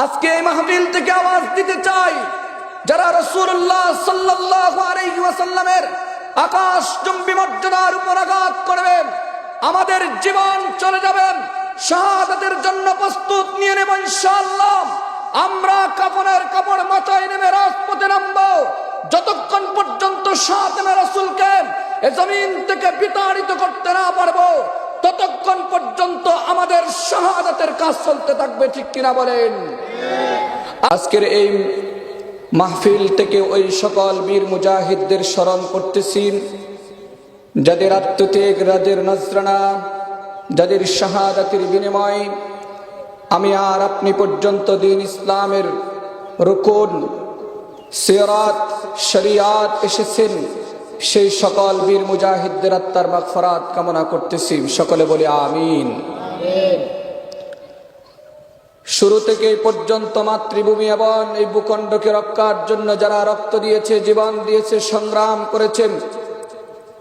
আজকে এই মাহফিল থেকে আওয়াজ দিতে চাই, যারা রাসূলুল্লাহ সাল্লাল্লাহু আলাইহি ওয়াসাল্লামের আকাশচুম্বী মর্যাদার উপর আঘাত করবেন, আমাদের জীবন চলে যাবে, শাহাদাতের জন্য প্রস্তুত নিয়ে নেব ইনশাআল্লাহ। আমরা কাফনের কাপড় মাথায় নেমে রাজপথে নামবো, যতক্ষণ পর্যন্ত শাহাদাতে রাসূলকে এই জমিন থেকে বিতাড়িত করতে না পারবো, ততক্ষণ পর্যন্ত আমাদের শাহাদাতের কাজ চলতে থাকবে। ঠিক কিনা বলেন? আজকের এই মাহফিল থেকে ওই সকল বীর মুজাহিদদের স্মরণ করতেছি, যাদের আত্মত্যাগ, যাদের নজরানা, যাদের শাহাদাতের বিনিময় আমি আর আপনি পর্যন্ত দিন ইসলামের রুকুন, সিরাত, শরিয়াত এসেছেন, সেই সকল বীর মুজাহিদদের আত্মার মাগফিরাত কামনা করতেছি। সকলে বলি আমিন। শুরু থেকে এই পর্যন্ত মাতৃভূমি এবং এই ভূখণ্ডকে রক্ষার জন্য যারা রক্ত দিয়েছে, জীবন দিয়েছে, সংগ্রাম করেছেন,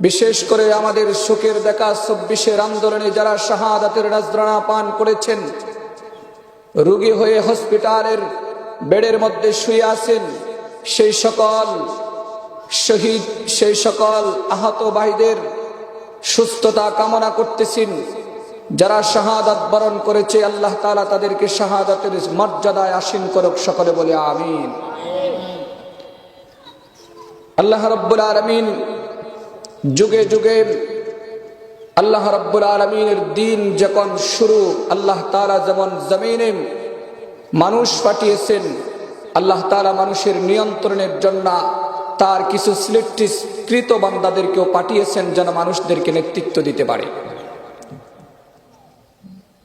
বিশেষ করে আমাদের সুখের দেখা ২৪-এর আন্দোলনে যারা শাহাদাতের নজরানা পান করেছেন, রোগী হয়ে হসপিটালের বেডের মধ্যে শুয়ে আছেন, সেই সকল শহীদ, সেই সকল আহত ভাইদের সুস্থতা কামনা করতেছেন। যারা শাহাদাত বরণ করেছে, আল্লাহ তাআলা তাদেরকে শাহাদাতের মর্যাদায় আসীন করুক। সকলে বলে আমিন। আল্লাহ রাব্বুল আলামিন যুগে যুগে আল্লাহ রাব্বুল আলামিনের দিন যখন শুরু, আল্লাহ তাআলা যেমন জমিনে মানুষ পাঠিয়েছেন, আল্লাহ তাআলা মানুষের নিয়ন্ত্রণের জন্য তার কিছু সিলেক্টকৃত বান্দাদেরকেও পাঠিয়েছেন, যেন মানুষদেরকে নেতৃত্ব দিতে পারে।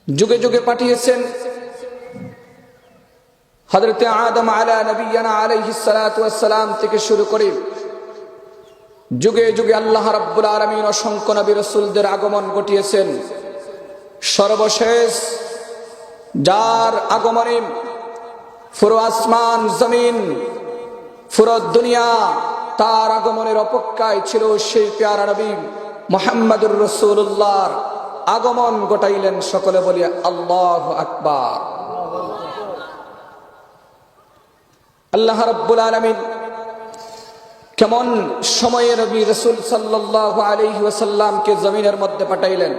যুগে যুগে পাঠিয়েছেন। হযরতে আদম আলা নবিয়্যিনা আলাইহিস সালাতু ওয়াস সালাম থেকে শুরু করে যুগে যুগে আল্লাহ রাব্বুল আলামিন অসংখ্য নবী রাসূলদের আগমন ঘটিয়েছেন। সর্বশেষ যার আগমনে পুরো আসমান জমিন, পুরো দুনিয়া তার আগমনের অপেক্ষায় ছিল, সেই প্যারা নবী মুহাম্মদুর রাসূলুল্লাহর আগমন ঘটাইলেন। সকলে বলি আল্লাহু আকবার। আল্লাহ রাব্বুল আলামিন কেমন সময়ে নবী রাসূল সাল্লাল্লাহু আলাইহি ওয়াসাল্লামকে জমিনের মধ্যে পাঠাইলেন,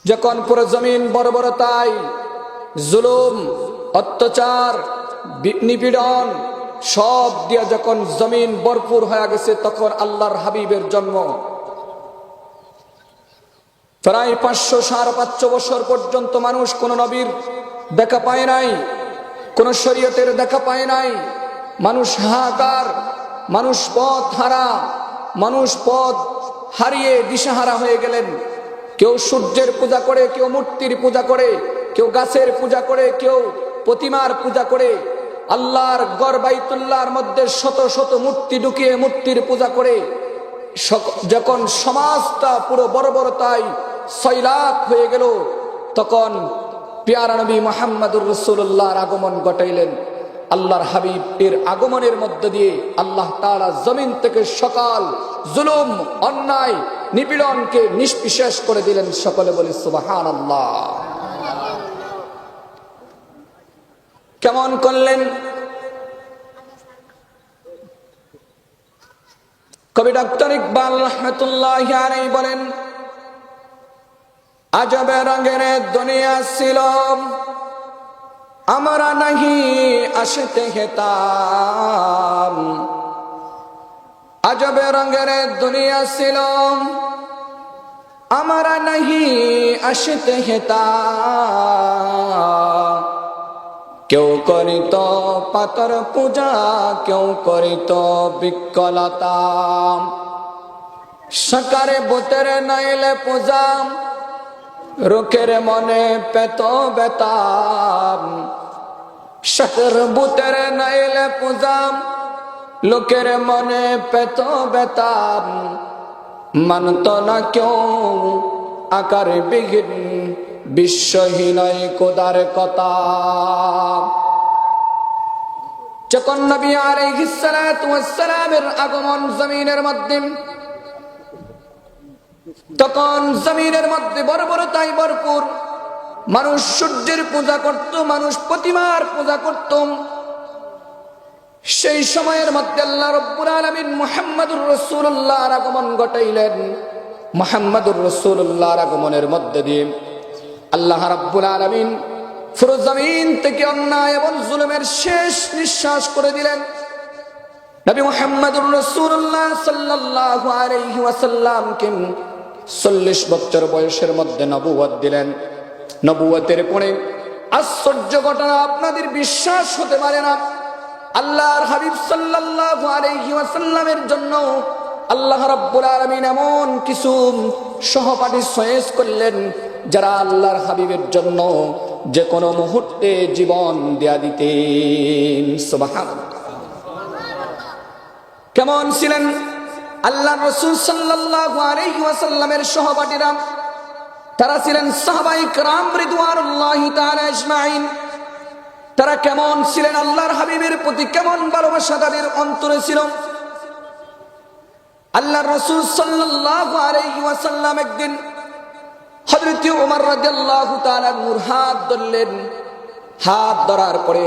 যখন পুরো জমিন বর্বরতায়, জুলুম, অত্যাচার, নিপীড়ন সব দিয়া যখন জমিন ভরপুর হয়ে গেছে, তখন আল্লাহর হাবিবের জন্ম। প্রায় ৫০০-৫৫০ বছর পর্যন্ত মানুষ কোন নবীর দেখা পায় নাই, কোন শরীয়তের দেখা পায় নাই। মানুষ হাহাকার, মানুষ পথ হারা, মানুষ পথ হারিয়ে দিশাহারা হয়ে গেলেন। কেউ সূর্যের পূজা করে, কেউ মূর্তির পূজা করে, কেউ গাছের পূজা করে, কেউ প্রতিমার পূজা করে। আল্লাহর ঘর বাইতুল্লাহর মধ্যে শত শত মূর্তি ঢুকিয়ে মূর্তির পূজা করে। যখন সমাজটা পুরো বর্বরতায় সয়লাব হয়ে গেল, তখন প্যারা নবী মুহাম্মদুর রাসূলুল্লাহর আগমন ঘটাইলেন। আল্লাহর হাবিব এর আগমনের মধ্য দিয়ে আল্লাহ তাআলা জমিন থেকে সকল জুলুম, অন্যায়, নিপীড়নকে নিষ্পিশেষ করে দিলেন। সকলে বলি সুবহানাল্লাহ। কেমন করলেন? কবি ডক্টর ইকবাল রাহমাতুল্লাহি আলাইহি বলেন, আজবে রঙের দুনিয়া ছিল, আমরা নাহি আসতে হেতাম। আজবে রঙের দুনিয়া ছিল, আমরা নাহি আসতে হেতাম। কেউ করিত পাতর পূজা, কেউ করিত বিকলতা। সকারে বুতের নাইলে পূজা, রোকের মনে পেত বেতাম। সকার বুতের নাইলে পূজা, লোকের মনে পেত বেতাম। মানত না কেউ আকার বিহীন, বিশ্বহীনই খোদার কথা। যখন নবী আলাইহিস সালাতু ওয়াস সালামের আগমন জমিনের মধ্যে, তখন জমিনের মধ্যে বর্বরতায় ভরপুর, মানুষ সূর্যের পূজা করত, মানুষ প্রতিমার পূজা করত। সেই সময়ের মধ্যে আল্লাহ রাব্বুল আলামিন মুহাম্মদুর রাসূলুল্লাহর আগমন ঘটাইলেন। মুহাম্মদুর রাসূলুল্লাহর আগমনের মধ্যে দিয়ে আল্লাহ রাব্বুল আলামিন পুরো জমিন থেকে অন্যায় এবং জুলুমের শেষ নিঃশ্বাস করে দিলেন। নবী মুহাম্মদুর রাসূলুল্লাহ সাল্লাল্লাহু আলাইহি ওয়াসাল্লামকে 40 বছর বয়সের মধ্যে নবুয়ত দিলেন। নবুয়তের পরে আশ্চর্য ঘটনা, আপনাদের বিশ্বাস হতে পারে না, আল্লাহর হাবিব সাল্লাল্লাহু আলাইহি ওয়াসাল্লামের জন্য আল্লাহ রাব্বুল আলামিন এমন কিছু সহপাঠী চয়েস করলেন যারা আল্লাহর হাবিবের জন্য যে কোনো মুহূর্তে জীবন দেয়া দিতেন। সুবহানাল্লাহ। কেমন ছিলেন আল্লাহর রাসূল সাল্লাল্লাহু আলাইহি ওয়াসাল্লামের সহপাঠীরা? তারা ছিলেন সাহাবায়ে কেরাম রিদওয়ানুল্লাহি তাআলা আজমাইন। তারা কেমন ছিলেন? আল্লাহর হাবিবের প্রতি কেমন ভালোবাসা তাদের অন্তরে ছিল। আল্লাহর রাসূল সাল্লাল্লাহু আলাইহি ওয়াসাল্লাম একদিন হযরত ওমর রাদিয়াল্লাহু তাআলা নূর হাত ধরলেন। হাত ধরার পরে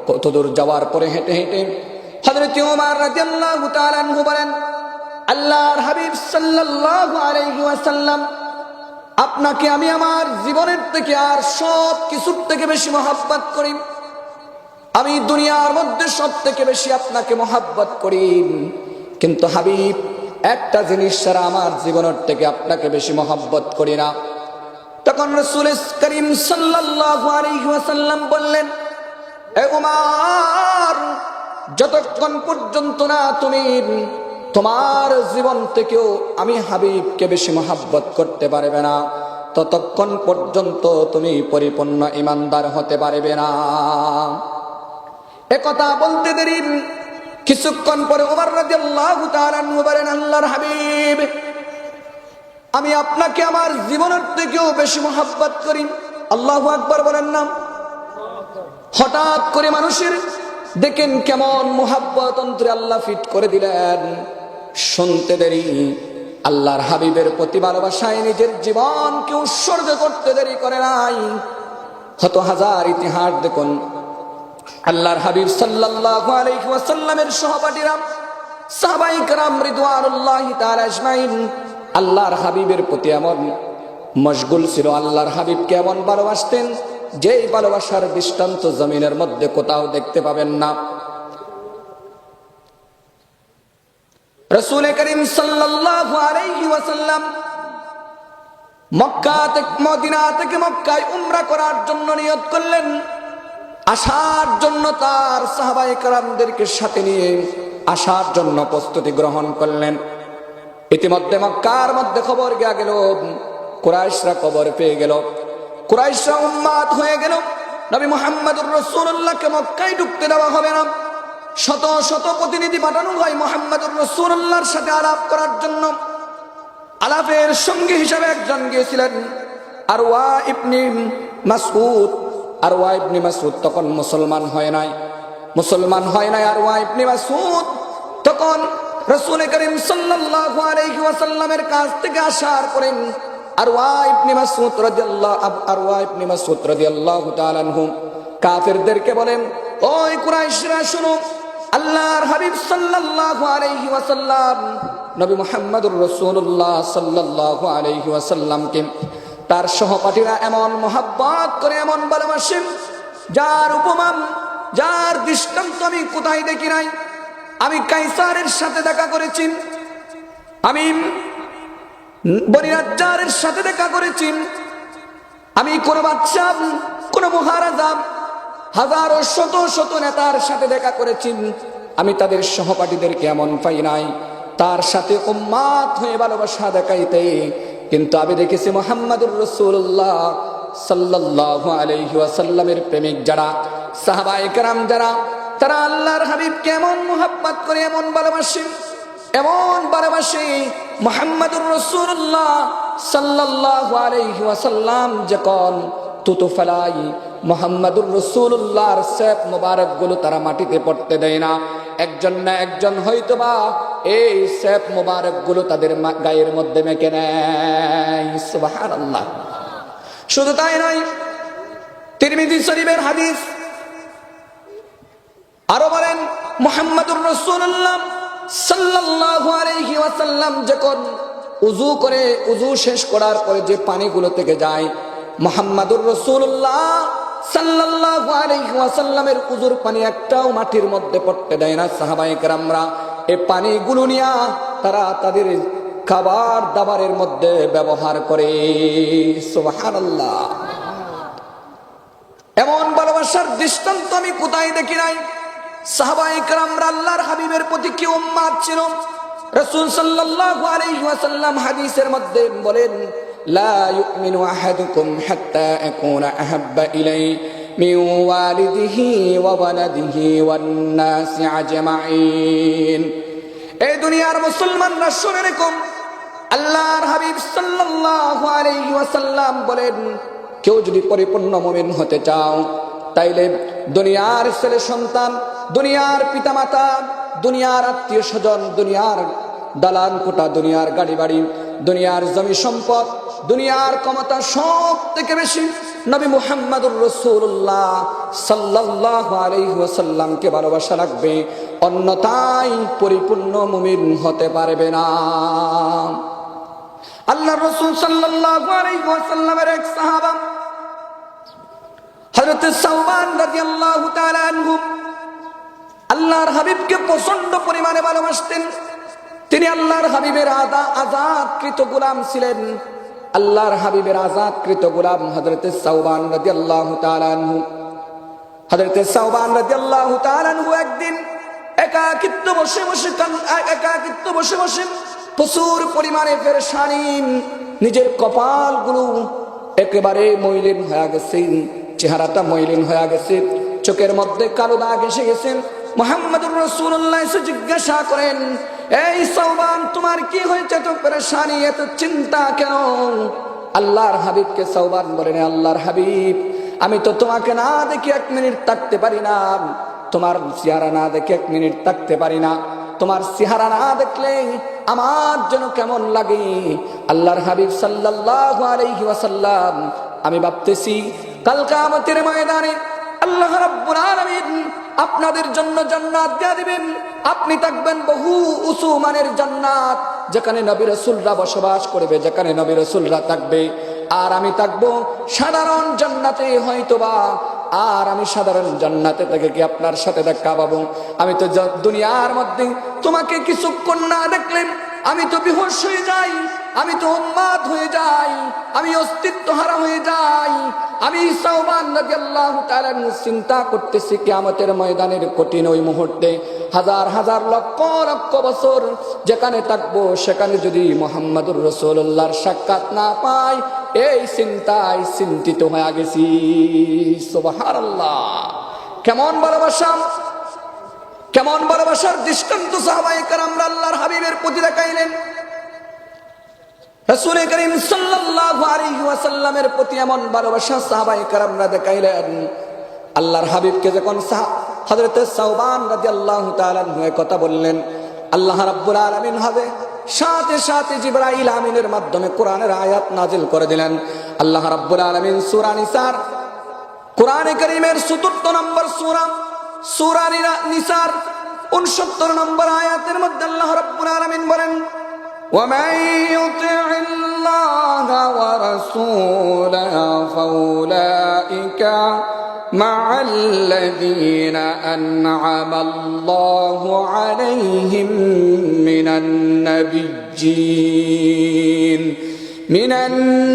কত দূর যাওয়ার পরে হেঁটে হেঁটে হযরত ওমর রাদিয়াল্লাহু তাআলা বলেন, আল্লাহর হাবিব সাল্লাল্লাহু আলাইহি ওয়াসাল্লাম, আপনাকে আমি আমার জীবনের থেকে আর সব কিছুর থেকে বেশি মহব্বত করি। আমি দুনিয়ার মধ্যে সব থেকে বেশি আপনাকে মহব্বত করি, কিন্তু হাবিব একটা জিনিস ছাড়া আমার জীবনের থেকে আপনাকে বেশি মহব্বত করি না। তখন রাসূল করিম সাল্লাল্লাহু আলাইহি ওয়াসাল্লাম বললেন, এ ওমর, যতক্ষণ পর্যন্ত না তুমি তোমার জীবন থেকেও আমি হাবিবকে বেশি মহব্বত করতে পারবে না, ততক্ষণ পর্যন্ত তুমি পরিপূর্ণ ঈমানদার হতে পারবে না। একথা বলতে দেরি কিছুক্ষণ পরে ওমর রাদিয়াল্লাহু তাআলা বলেন, আল্লাহর হাবিব, আমি আপনাকে আমার জীবনের থেকেও বেশি মহব্বত করি। আল্লাহু আকবার বলেন না। হঠাৎ করে মানুষের দেখেন কেমন মহব্বত অন্তরে আল্লাহ ফিট করে দিলেন। শুনতে দেরি আল্লাহর হাবিবের প্রতি ভালোবাসায় নিজের জীবনকে উৎসর্গ করতে দেরি করে নাই। কত হাজার ইতিহাস দেখুন, আল্লাহর হাবিব সাল্লাল্লাহু আলাইহি ওয়াসাল্লামের সহপাঠীরা সাহাবায়ে কেরাম রিদওয়ানুল্লাহি তাআলা আজমাইন আল্লাহর হাবিবের প্রতি এমন মশগুল ছিল, আল্লাহর হাবিবকে এমন ভালোবাসতেন যেই ভালোবাসার দৃষ্টান্ত জমিনের মধ্যে কোথাও দেখতে পাবেন না। রাসূল করিম সাল্লাল্লাহু আলাইহি ওয়াসাল্লাম মক্কা থেকে মদিনা থেকে মক্কায় উমরা করার জন্য নিয়ত করলেন। আসার জন্য তার সাহাবায়ে কেরামদেরকে সাথে নিয়ে আসার জন্য প্রস্তুতি গ্রহণ করলেন। ইতিমধ্যে মক্কার মধ্যে খবর গিয়া গেল, কুরাইশরা খবর পেয়ে গেল, কুরাইশরা উম্মাদ হয়ে গেল, নবী মুহাম্মদুর রাসূলুল্লাহকে মক্কায় ঢুকতে দেওয়া হবে না। শত শত প্রতিনিধি পাঠানো হয় মুহাম্মদুর রাসূলুল্লাহর সাথে আলাপ করার জন্য। আলাপের সঙ্গী হিসেবে একজন গিয়েছিলেন আরওয়া ইবনে মাসউদ। আরওয়া ইবনে মাসউদ তখন মুসলমান হয় নাই। আরওয়া ইবনে মাসউদ তখন রাসূল করিম সাল্লাল্লাহু আলাইহি ওয়াসাল্লামের কাছ থেকে আসার পরে আরওয়া ইবনে মাসউদ রাদিয়াল্লাহু তাআলা আনহু কাফেরদেরকে বলেন, ওই কুরাইশরা শুনো, আল্লাহর হাবিব সাল্লাল্লাহু আলাইহি ওয়াসাল্লাম নবী মুহাম্মদুর রাসূলুল্লাহ সাল্লাল্লাহু আলাইহি ওয়াসাল্লামকে তার সহপাঠীরা এমন মহব্বত করে, এমন ভালোবাসেন, যার উপমা, যার দৃষ্টান্ত আমি কোথায় দেখি নাই। আমি কাইসারের সাথে দেখা করেছি, আমি বনি নাজ্জারের সাথে দেখা করেছি, আমি কোন বাদশা, কোন মহারাজা, হাজারো শত শত নেতার সাথে দেখা করেছি, আমি তাদের সহপাঠীদেরকে এমন পাই নাই তার সাথে উম্মাত হয়ে ভালোবাসা দেখাইতে। কিন্তু আমি দেখেছি মুহাম্মদুর রাসূলুল্লাহ সাল্লাল্লাহু আলাইহি ওয়াসাল্লামের প্রেমিক যারা, সাহাবায়ে কেরাম যারা, তারা আল্লাহর হাবিবকে এমন মুহাব্বত করে, এমন ভালোবাসে মুহাম্মদুর রাসূলুল্লাহ সাল্লাল্লাহু আলাইহি ওয়াসাল্লাম যখন তুতু ফেলাই, মুহাম্মদুর রাসূলুল্লাহর সেফ মোবারক গুলো তারা মাটিতে পড়তে দেয় না। একজন না একজন হয়তোবা এই সেফ মোবারক গুলো তাদের গায়ের মধ্যে মেখে নেয়। সুবহানাল্লাহ। শুধু তাই নয়, তিরমিজি শরীফের হাদিস। আরো বলেন মুহাম্মদুর রাসূলুল্লাহ সাল্লাল্লাহু আলাইহি ওয়াসাল্লাম যখন উযু করে, উযু শেষ করার পরে যে পানিগুলো থেকে যায়, মুহাম্মদুর রাসূলুল্লাহ সাল্লাল্লাহু আলাইহি ওয়াসাল্লামের উযুর পানি একটাও মাটির মধ্যে পড়তে দেয় না। সাহাবায়ে কেরামরা এই পানিগুলো নিয়ে তারা তাদের খাবার দাবারের মধ্যে ব্যবহার করে। সুবহানাল্লাহ। এমন ভালোবাসার দৃষ্টান্ত আমি কোথায় দেখি নাই। সাহাবায়ে কেরামরা আল্লাহর হাবিবের প্রতি কি উম্মাদ ছিল। রাসূল সাল্লাল্লাহু আলাইহি ওয়াসাল্লাম হাদিসের মধ্যে বলেন, লা ইউমিনু আহাদুকুম হাত্তা আকুনা আহাব্বা ইলাইহি মিন ওয়ালিদিহি ওয়া ওয়ালাদিহি ওয়ান নাসি আজমাইন। এই দুনিয়ার মুসলমানরা শুনে রাখুন, আল্লাহর হাবিব সাল্লাল্লাহু আলাইহি ওয়াসাল্লাম বলেন, কেউ যদি পরিপূর্ণ মুমিন হতে চাও, তাইলে দুনিয়ার ছেলে সন্তান, দুনিয়ার পিতামাতা, দুনিয়ার আত্মীয় স্বজন, দুনিয়ার দালান কোঠা, দুনিয়ার গাড়ি বাড়ি, দুনিয়ার জমি সম্পদ, দুনিয়ার ক্ষমতা সব থেকে বেশি নবী মুহাম্মদুর রাসূলুল্লাহ সাল্লাল্লাহু আলাইহি ওয়াসাল্লামকে ভালোবাসা রাখবে, অন্যথায় পরিপূর্ণ মুমিন হতে পারবে না। আল্লাহর রাসূল সাল্লাল্লাহু আলাইহি ওয়াসাল্লামের এক সাহাবা হযরত সাওবান রাদিয়াল্লাহু তাআলা আনহু আল্লাহর হাবিবকে প্রচন্ড পরিমাণে ভালোবাসতেন। তিনি আল্লাহর হাবিবের আযাদকৃত গোলাম ছিলেন। আল্লাহর হাবিবের আযাদকৃত গোলাম হযরত সাওবান রাদিয়াল্লাহু তাআলা আনহু। হযরত সাওবান রাদিয়াল্লাহু তাআলা আনহু একদিন একাকিত্ব বসে বসে প্রচুর পরিমাণে পেরেশানি, নিজের কপালগুলো একেবারে মলিন হয়ে গেছে, চেহারাটা মলিন হয়ে গেছে, চোখের মধ্যে কালো দাগ এসে গেছে। মুহাম্মদুর রাসূলুল্লাহ এসে জিজ্ঞাসা করেন, এই সাওবান, তোমার কি হয়েছে? এত পেরেশানি, এত চিন্তা কেন? আল্লাহর হাবিবকে সাওবান বলেন, আল্লাহর হাবিব, আমি তো তোমাকে না দেখে 1 মিনিট থাকতে পারি না, তোমার চেহারা না দেখে 1 মিনিট থাকতে পারি না, তোমার চেহারা না দেখলে আমার যেন কেমন লাগে। আল্লাহর হাবিব সাল্লাল্লাহু আলাইহি ওয়াসাল্লাম, আমি ভাবতেছি কাল কিয়ামতের ময়দানে আল্লাহ রাব্বুল আলামিন আপনাদের জন্য জান্নাত দিয়ে দিবেন। আপনি থাকবেন বহু উঁচু মানের জান্নাত, যেখানে নবী রাসূলরা বসবাস করবে, যেখানে নবী রাসূলরা থাকবে, আর আমি থাকবো সাধারণ জান্নাতে হয়তোবা। আর আমি সাধারণ জান্নাতে থেকে কি আপনার সাথে দেখা পাবো? আমি তো দুনিয়ার মধ্যে তোমাকে কিছুক্ষণ না দেখলে আমি তো বিহুশ হয়ে যাই, আমি তো উন্মাদ হয়ে যাই, আমি অস্তিত্ব হারা হয়ে যাই। আমি সাওবান রাদিয়াল্লাহু তাআলা চিন্তা করতেছি কিয়ামতের ময়দানের কঠিন ওই মুহূর্তে, হাজার হাজার লক্ষ লক্ষ বছর যেখানে থাকবো, সেখানে যদি মুহাম্মদুর রাসূলুল্লাহর সাক্ষাৎ না পাই, এই চিন্তায় চিন্তিত হয়ে গেছি। সুবহানাল্লাহ। কেমন ভালোবাসা, কেমন ভালোবাসার দৃষ্টান্ত সাহাবায়ে কেরামরা আল্লাহর হাবিবের প্রতি দেখাইলেন। রাসূল করিম সাল্লাল্লাহু আলাইহি ওয়াসাল্লামের প্রতি এমন ভালোবাসা সাহাবায়ে কেরামরা দেখাইলেন। আল্লাহর হাবিবকে যখন হযরত সাওবান রাদিয়াল্লাহু তাআলা আনহু কথা বললেন, আল্লাহ রাব্বুল আলামিন হবে সাথে সাথে জিবরাইল আমিনের মাধ্যমে কোরআনের আয়াত নাজিল করে দিলেন। আল্লাহ রাব্বুল আলামিন সূরা নিসার, কোরআনে কারীমের ৭৪ নম্বর সূরা নিসার ৬৯ নম্বর আয়াতের মধ্যে আল্লাহ রাব্বুল আলামিন বলেন, وَمَن يُطِعِ اللَّهَ وَرَسُولَهُ فَأُولَٰئِكَ مَعَ الَّذِينَ أَنْعَمَ اللَّهُ عَلَيْهِم مِّنَ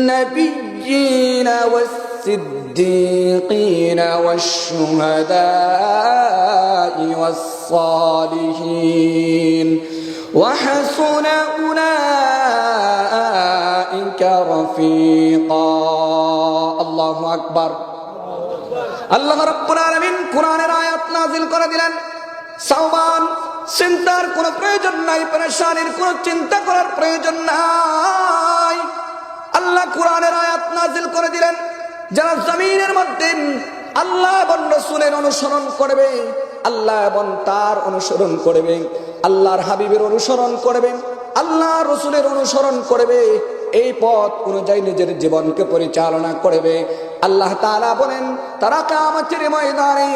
النَّبِيِّينَ والصديقين والشهداء والصالحين وحسن أولئك رفيقا الله أكبر। আল্লাহ রাব্বুল আলামিন কোরআনের আয়াত নাযিল করে দিলেন। সাওবান, চিন্তার কোনো প্রয়োজন নাই, পেরেশানির কোনো চিন্তা করার প্রয়োজন নাই। আল্লাহ কোরআনের আয়াত নাযিল করে দিলেন, যারা জমিনের মধ্যে আল্লাহ এবং রাসূলের অনুসরণ করবে, আল্লাহ এবং তার অনুসরণ করবে, আল্লাহর হাবিবের অনুসরণ করবে, আল্লাহ রাসূলের অনুসরণ করবে, এই পথ অনুযায়ী নিজের জীবনকে পরিচালনা করবে, আল্লাহ তাআলা বলেন তারা কিয়ামতের ময়দানে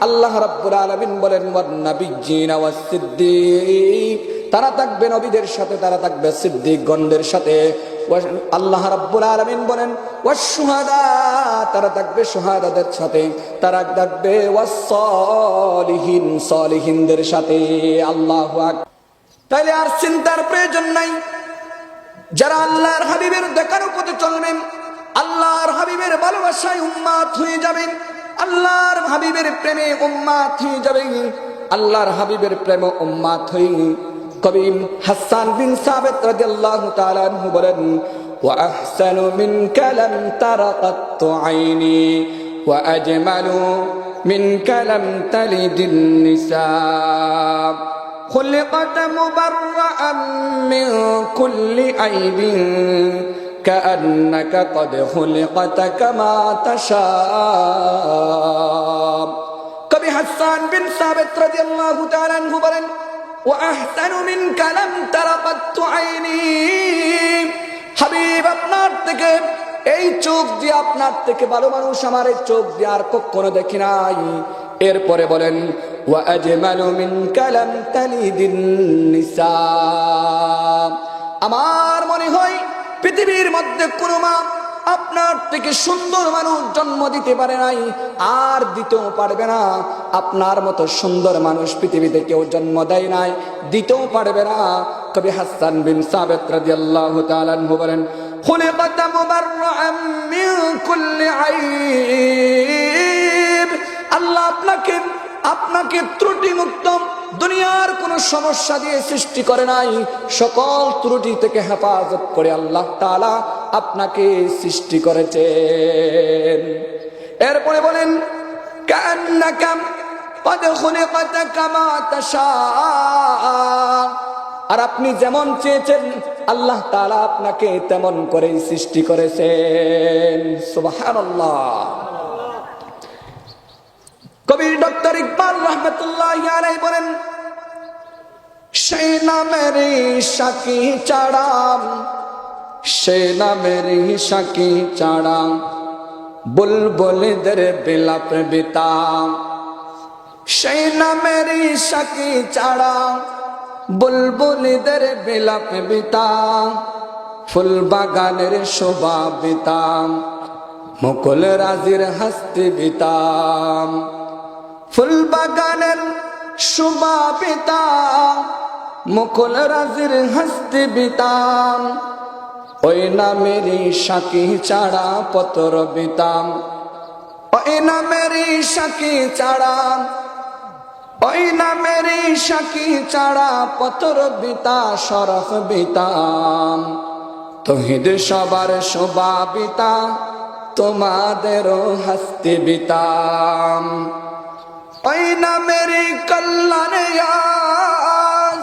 আল্লাহ রাব্বুল আলামিন বলেন ওয়ান নাবিয়্যিনা ওয়াস সিদ্দিক, তারা থাকবে নবীদের সাথে, তারা থাকবে সিদ্দিকগণদের সাথে। আল্লাহ রাব্বুল আলামিন বলেন ওয়াস শুহাদা, তারা থাকবে শুহাদাদের সাথে, তারা থাকবে ওয়াস সালিহিন, সালিহিনদের সাথে। আল্লাহু আকবার। তাইলে আর চিন্তার প্রয়োজন নাই। যারা আল্লাহর হাবিবের দেখার পথে চলবেন, আল্লাহর হাবিবের ভালোবাসায় উম্মাত হয়ে যাবেন, আল্লাহর হাবিবের প্রেমে উম্মাত হয়ে যাবেন, আল্লাহর হাবিবের প্রেমে উম্মাত হয়ে। কবি হাসান বিন সাবিত রাদিয়াল্লাহু তাআলা আনহু বলেন ওয়া আহসানু মিনকা লাম তারা কাত্তু আইনি ওয়া আজমালু মিনকা লাম তালিদিন নিসা خلقت مبرأ من كل عيب كأنك قد خلقت كما تشاء। কবি হাসান বিন সাবিত রাদিয়াল্লাহু তাআলা আনহু বলেন ওয়া আহসানু মিনকা লাম তারা কাত্তু আইনি, হাবিব আপনার থেকে, এই চোখ দিয়ে আপনার থেকে ভালো মানুষ আমার এই চোখ দিয়ে আর কখনো দেখি নাই। এরপরে বলেন ওয়া আজমালু মিনকা লাম তালিদিন নিসা, আমার মনে হয় পৃথিবীর মধ্যে কোনো মা আপনার থেকে সুন্দর মানুষ জন্ম দিতে পারে নাই, আর দিতেও পারবে না। আপনার মতো সুন্দর মানুষ পৃথিবীতে কেউ জন্ম দেয় নাই, দিতেও পারবে না। কবি হাসান বিন সাবিত রাদিয়াল্লাহু তাআলা আনহু বলেন খুলিকাত মুবাররাআন মিন কুল্লি আইব, আল্লাহ আপনাকে ত্রুটি মুক্ত, দুনিয়ার কোন সমস্যা দিয়ে সৃষ্টি করে নাই, সকল ত্রুটি থেকে হেফাজত করে আল্লাহ তাআলা আপনাকে সৃষ্টি করেছেন। এরপরে বলেন কান্নাকা ক্বাদ খুলিকাত কামা তাশা, আর আপনি যেমন চেয়েছেন আল্লাহ তাআলা আপনাকে তেমন করেই সৃষ্টি করেছেন। সুবহানাল্লাহ। কবি ডক্টর ইকবাল রহমতুল্লাহি আলাইহি বলেন সেনা মেরি শাকি চাড়াম, সেনা মেরি শাকি চাড়াম, বুলবুলদের বিলাপ বিতাম, সেনা মেরি শাকি চাড়াম, বুলবুলদের বিলাপ বিতাম, ফুল বাগানের শোভা বিতাম, মুকুল রাজির হস্তি বিতাম, ফুল বাগানের শোভা বিতাম, মুকুল রাজির হস্তি বিতাম, ওই না মেরি শাকি চাড়া পতর বিতাম, ওই না মেরি শাকি চাড়া, ওই না মেরি শাকি চাড়া পতর বিতা শরফ বিতাম, তহিদ সবার শোভা বিতা তোমাদেরও হস্তি বিতাম, ওই না মেরি কল্যাণে আজ,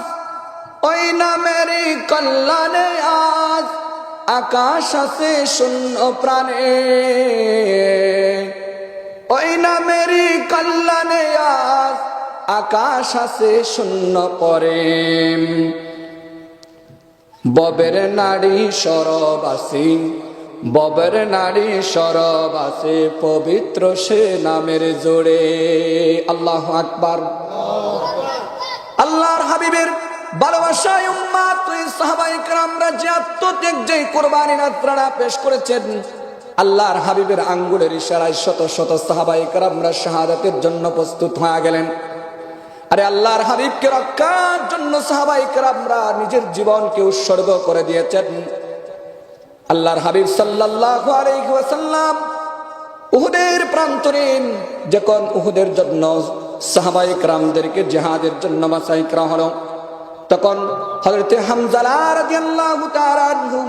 ওই না মেরি কল্যাণে আজ, আকাশ আছে শূন্য প্রাণে, ওই না মেরি কল্যাণে আজ, আকাশ আছে শূন্য পরে, ববের নারী সরবাসী, ববের নারী সরব আছে পবিত্র সে নামের জোড়ে। আল্লাহু আকবার। আল্লাহর হাবিবের ভালোবাসায় উম্মাত ওই সাহাবায়ে কেরামরা যে আত্মত্যাগ, যে কুরবানির আত্মরা পেশ করেছেন, আল্লাহর হাবিবের আঙ্গুলের ইশারায় শত শত সাহাবায়ে কেরামরা শাহাদাতের জন্য প্রস্তুত হয়ে গেলেন। আরে আল্লাহর হাবিবকে রক্ষার জন্য সাহাবায়ে কেরামরা নিজের জীবনকে উৎসর্গ করে দিয়েছেন। আল্লাহর হাবিব সাল্লাল্লাহু আলাইহি ওয়াসাল্লাম উহুদের প্রান্তরে যখন উহুদের জন্য সাহাবায়ে কেরামদেরকে জিহাদের জন্য বাছাই করা হলো, তখন হযরত হামজা রাদিয়াল্লাহু তাআলা আনহু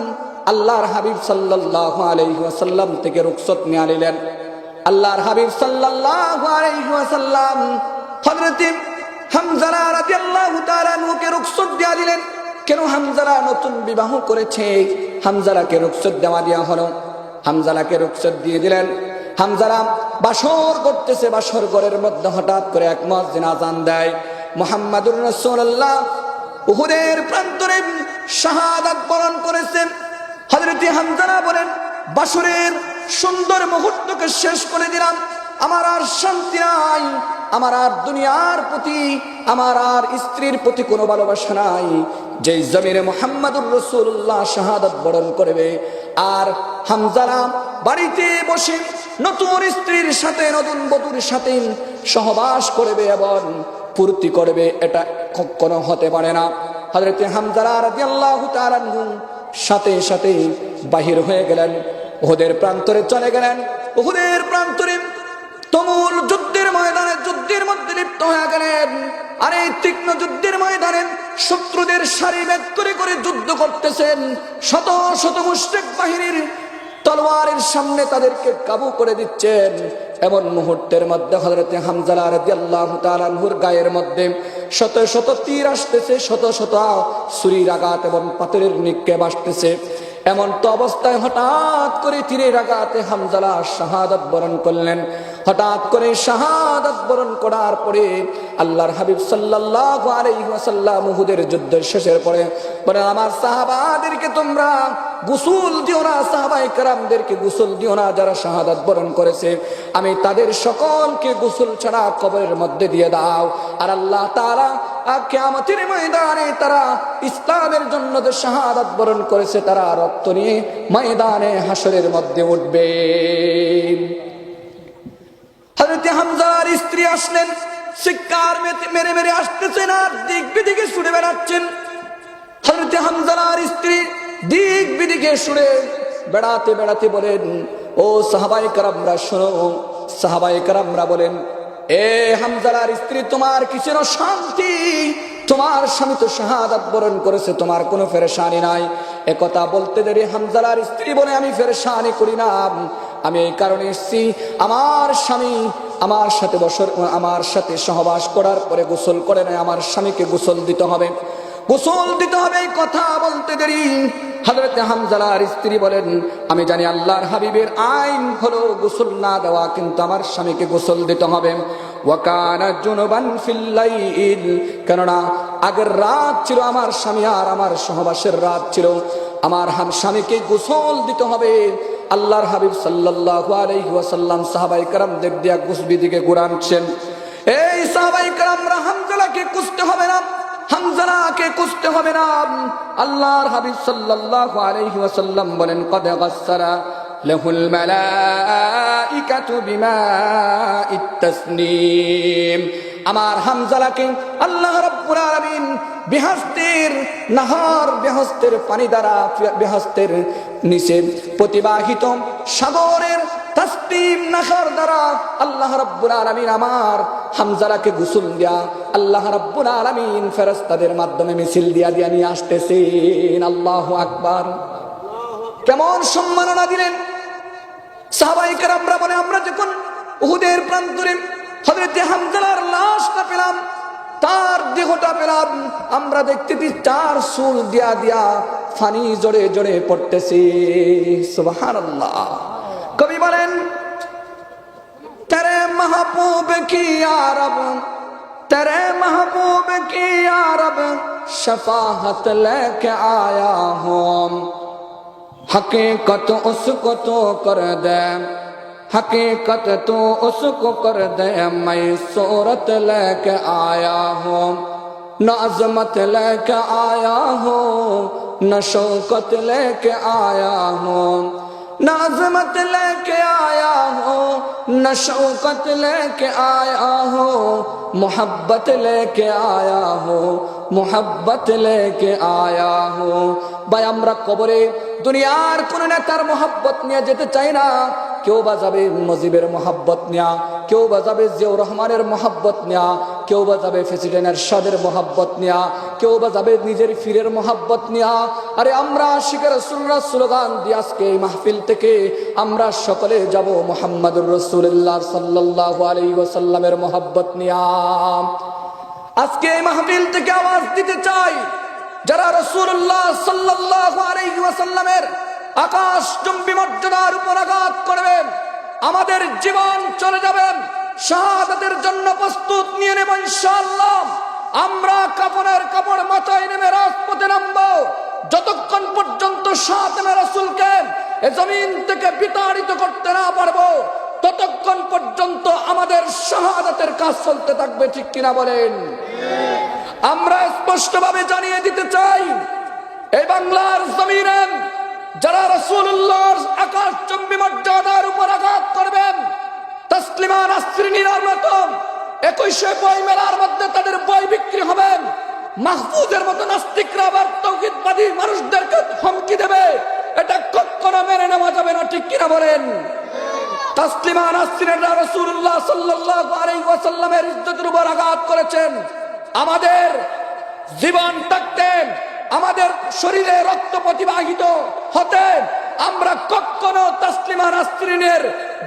আল্লাহর হাবিব সাল্লাল্লাহু আলাইহি ওয়াসাল্লাম থেকে রুখসত নিয়ে নিলেন। আল্লাহর হাবিব সাল্লাল্লাহু আলাইহি ওয়াসাল্লাম হযরত হামজা রাদিয়াল্লাহু তাআলা আনহুকে রুখসত দিয়ে দিলেন। কেন? হামজারা নতুন বিবাহ করেছে, হামজারাকে রুখসত দেওয়া দেওয়া হলো। হামজারাকে রুখসত দিয়ে দিলেন। হামজারা বাসর করতেছে, বাসর ঘরের মধ্যে হঠাৎ করে এক মুয়াজ্জিন আযান দেয়, মুহাম্মাদুর রাসূলুল্লাহ উহুদের প্রান্তরে শাহাদাত বরণ করেছেন। হযরত হামজারা বলেন, বাসরের সুন্দর মুহূর্তকে শেষ করে দিলাম, আমার আর শান্তি নাই, আমার আর দুনিয়ার প্রতি, আমার আর স্ত্রীর প্রতি কোনো ভালোবাসা নাই। যেই জমিনে মুহাম্মাদুর রাসূলুল্লাহ শাহাদাত বরণ করবে আর হামজারা বাড়িতে বসে নতুন স্ত্রীর সাথে, নতুন বধূর সাথে সহবাস করবে এবং পূর্তি করবে, এটা কখনো হতে পারে না। হযরত হামজা রাদিয়াল্লাহু তাআলা সাথে সাথে বাহির হয়ে গেলেন, উহুদের প্রান্তরে চলে গেলেন। উহুদের প্রান্তরে তুমুল যুদ্ধের ময়দানে, যুদ্ধের মধ্যে লিপ্ত হয়ে গেলেন। আর এই তীক্ষ্ণ যুদ্ধের ময়দানে শত্রুদের সারি ভেদ করে করে যুদ্ধ করতেছেন। শত শত মুশরিক বাহিনীর তলোয়ারের সামনে তাদেরকে কাবু করে দিচ্ছেন। এমন মুহূর্তের মধ্যে হযরত হামজা রাদিয়াল্লাহু তাআলা আনহুর গায়ের মধ্যে শত শত তীর আসতেছে, শত শত ছুরির আঘাত এবং পাথরের নিক্ষেপ আসতেছে। এমন তো অবস্থায় হঠাৎ করে তীরের আঘাতে হামজা শাহাদাত বরণ করলেন। হঠাৎ করে শাহাদাত বরণ করার পরে আল্লাহর হাবিব সাল্লাল্লাহু আলাইহি ওয়াসাল্লাম উহুদের যুদ্ধের শেষের পরে বলেন, আমার সাহাবাদেরকে তোমরা গোসল দিও না, সাহাবায়ে কেরামদেরকে গোসল দিও না, যারা শাহাদাত বরণ করেছে আমি তাদের সকলকে গোসল ছাড়া কবরের মধ্যে দিয়ে দাও। আর আল্লাহ তাআলা কিয়ামতের ময়দানে তারা ইসলামের জন্য যে শাহাদাত বরণ করেছে তারা রক্ত নিয়ে ময়দানে হাসরের মধ্যে উঠবে। হযরত হামজার স্ত্রী আসলেন, চিৎকার মেরে মেরে আসতেছেন আর দিক বিদিকে ছুটে বেড়াচ্ছেন। হযরত হামজার স্ত্রী দিক বিদিকে ছুটে বেড়াতে বেড়াতে বলেন, ও সাহাবায়ে কেরামরা শোনো। সাহাবায়ে কেরামরা বলেন, এ হামজার স্ত্রী, তোমার কিসের শান্তি? তোমার স্বামী তো শাহাদাত বরণ করেছে, তোমার কোনো পেরেশানি নাই। একথা বলতে দেরি হামজার স্ত্রী বলে, আমি পেরেশানি করি না, আমি এই কারণে এসেছি, আমার স্বামী আমার সাথে সহবাস করার পরে গোসল করে নাই, আমার স্বামীকে গোসল দিতে হবে, গোসল দিতে হবে। এই কথা বলতে দেরি হযরত হামজার স্ত্রী বলেন, আমি জানি আল্লাহর হাবিবের আইন হলো গোসল না দেওয়া, কিন্তু আমার স্বামীকে গোসল দিতে হবে। ওয়াকানা জুনুবান ফিল লাইল, কেননা আগের রাত ছিল আমার স্বামী আর আমার সহবাসের রাত ছিল, আমার স্বামীকে গোসল দিতে হবে। আল্লাহর হাবিব সাল্লাল্লাহু আলাইহি ওয়াসাল্লাম সাহাবায়ে কেরামদের দিয়া গোসল দিকে ঘুরাচ্ছেন। এই সাহাবায়ে কেরামরা, হামজাকে কুসতে হবে না, হামজাকে কুসতে হবে না। আল্লাহর হাবিব সাল্লাল্লাহু আলাইহি ওয়াসাল্লাম বলেন, কদ গাসসারা লাহুল মালাইকাতু বিমাইত তাসনিম, আমার হামজাকে আল্লাহ রাব্বুল আলামিন বেহেশতের নাহার, বেহেশতের পানি দ্বারা, বেহেশতের নিচে প্রতিবাহিত সাগরের তাসনিম নাহার দ্বারা আল্লাহ রাব্বুল আলামিন আমার হামজাকে গোসল দিয়া আল্লাহ রাব্বুল আলামিন ফেরেশতাদের মাধ্যমে মিছিল দিয়া দিয়া নিয়ে আসতেছেন। আল্লাহু আকবার! কেমন সম্মাননা দিলেন সাহাবায়ে কেরামরা। বলে, আমরা যখন উহুদের প্রান্তরে হযরত হামজার লাশটা পেলাম, তার দেহটা পেলাম, আমরা দেখতেছি চার চুল দিয়া দিয়া পানি জড়ে জড়ে পড়তেছে। সুবহানাল্লাহ! কবি বলেন, তেরে মাহবুব কি ইয়া রব, তেরে মাহবুব কি ইয়া রব, শফাअत लेके आया हूं, हकीकत उसको तो कर दे, हकीकत तो उसको कर दे, मैं सूरत लेके आया हूं, न अजमत लेके आया हूं, न शौकत लेके आया हूं, न अजमत लेके आया हूं, न शौकत लेके आया हूं, मोहब्बत लेके आया हूं, मोहब्बत लेके आया हूं। भाई, আমরা কবরে দুনিয়ার কোন নেতার মোহাব্বত নিয়ে যেতে চাই না। কেউ বা যাবে নজিবের মোহাব্বত নিয়া, কেউ বা যাবে জিয়াউর রহমানের মোহাব্বত নিয়া, কেউ বা যাবে প্রেসিডেন্ট এরশাদের মোহাব্বত নিয়া, কেউ বা যাবে নিজের ফিরের মোহাব্বত নিয়া। আরে আমরা আশিকে রাসূলুল্লাহ স্লোগান দিয়ে আজকে এই মাহফিল থেকে আমরা সকলে যাব মুহাম্মদুর রাসূলুল্লাহ সাল্লাল্লাহু আলাইহি ওয়াসাল্লামের মোহাব্বত নিয়া। আজকে এই মাহফিল থেকে আওয়াজ দিতে চাই, যারা রাসূলুল্লাহ সাল্লাল্লাহু আলাইহি ওয়াসাল্লামের আকাশচুম্বী মর্যাদার উপর আঘাত করবেন, আমাদের জীবন চলে যাবে, শাহাদাতের জন্য প্রস্তুত নিয়ে নেব ইনশাআল্লাহ। আমরা কাফনের কাপড় মাথায় নেমে রাজপথে নামবো, যতক্ষণ পর্যন্ত শাহাদাতে রাসূলকে এ জমিন থেকে বিতাড়িত করতে না পারবো, ততক্ষণ পর্যন্ত আমাদের শাহাদাতের কাজ চলতে থাকবে। ঠিক কিনা বলেন? আমরা স্পষ্টভাবে জানিয়ে দিতে চাই, এই বাংলার জমিনে যারা রাসূলুল্লাহর আকাশচুম্বী মর্যাদার উপর আঘাত করবেন, তাসলিমা নাসরিনের মতো 21শে বই মেলার মধ্যে তাদের বই বিক্রি হবে, মাহফুজের মতো নাস্তিকরা আবার তাওহীদবাদী মানুষদেরকে হুমকি দেবে, এটা কখনো মেনে নেওয়া যাবে না। ঠিক কিনা বলেন? তাসলিমা নাসরিনরা রাসূলুল্লাহ সাল্লাল্লাহু আলাইহি ওয়াসাল্লামের ইজ্জতের উপর আঘাত করেছেন। আমাদের জীবন থাকতে, আমাদের শরীরে রক্ত প্রতিবাহিত হতে আমরা কখনো তাসলিমা নাসরিনের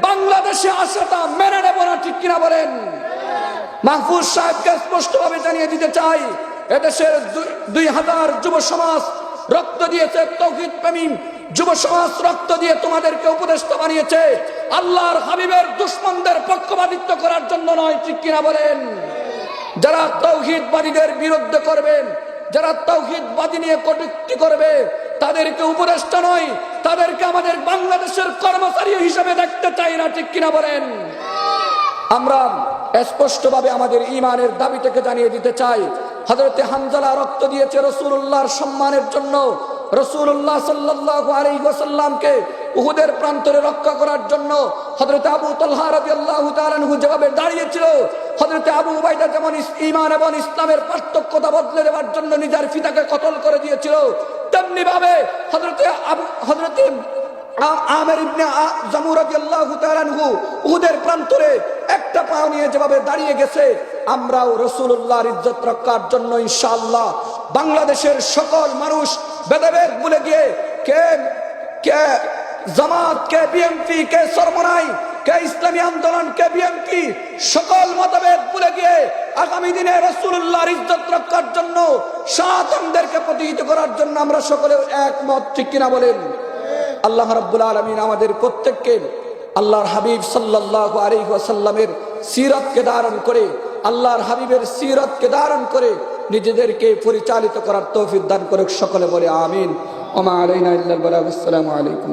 বাংলাদেশে আসাটা মেনে নেব না। ঠিক কিনা বলেন? মাহফুজ সাহেবকে স্পষ্টভাবে জানিয়ে দিতে চাই, এদেশের 2000 যুব সমাজ রক্ত দিয়েছে, তাওহীদ প্রেমী যুব সমাজ রক্ত দিয়ে তোমাদেরকে উপদেষ্টা বানিয়েছে, আল্লাহর হাবিবের দুশমনদের পক্ষপাতিত্ব করার জন্য নয়। ঠিক কিনা বলেন? যারা তাওহীদবাদীদের বিরুদ্ধে করবেন, যারা তাওহীদবাদী নিয়ে কটূক্তি করবে, তাদেরকে উপদেষ্টা নয়, তাদেরকে আমাদের বাংলাদেশের কর্মচারী হিসেবে দেখতে চাই না। ঠিক কিনা বলেন? আমরা স্পষ্টভাবে আমাদের ঈমানের দাবিটাকে জানিয়ে দিতে চাই। হযরতে হামজালা রক্ত দিয়েছে রাসূলুল্লাহর সম্মানের জন্য, রাসূলুল্লাহ সাল্লাল্লাহু আলাইহি ওয়াসাল্লামকে উহুদের প্রান্তরে রক্ষা করার জন্য। হযরতে আবু তালহা রাদিয়াল্লাহু তাআলা আনহু যেভাবে দাঁড়িয়েছিল, হযরতে আবু উবাইদা যেমন ঈমান এবং ইসলামের পার্থক্যতা বদলে দেওয়ার জন্য নিজের পিতাকে কতল করে দিয়েছিল, তেমনি ভাবে হযরতে আমির ইবনে জামুহ রাদিয়াল্লাহু তাআলা আনহু উহুদের প্রান্তরে একটা পাও নিয়ে যেভাবে দাঁড়িয়ে গেছে, আমরাও রাসূলুল্লাহর ইজ্জত রক্ষার জন্য ইনশাআল্লাহ বাংলাদেশের সকল মানুষ ভেদাভেদ ভুলে গিয়ে কে জামাত, কে বিএনপি, কে সরমনাই, কে ইসলামী আন্দোলন, কে বিএনপি, সকল মতভেদ ভুলে গিয়ে আগামী দিনে রাসূলুল্লাহর ইজ্জত রক্ষার জন্য, শাহাদাতদেরকে প্রতিহিত করার জন্য আমরা সকলে একমত। ঠিক কিনা বলেন? আল্লাহ রাব্বুল আলামিন আমাদের প্রত্যেককে আল্লাহর হাবিব সাল্লাল্লাহু আলাইহি ওয়াসাল্লামের সিরাতকে ধারণ করে, আল্লাহর হাবিবের সিরাতকে ধারণ করে নিজেদেরকে পরিচালিত করার তৌফিক দান করুক। সকলে বলে আমিন। ওয়া মা আলাইনা ইল্লাল বালাগ। আসসালামু আলাইকুম।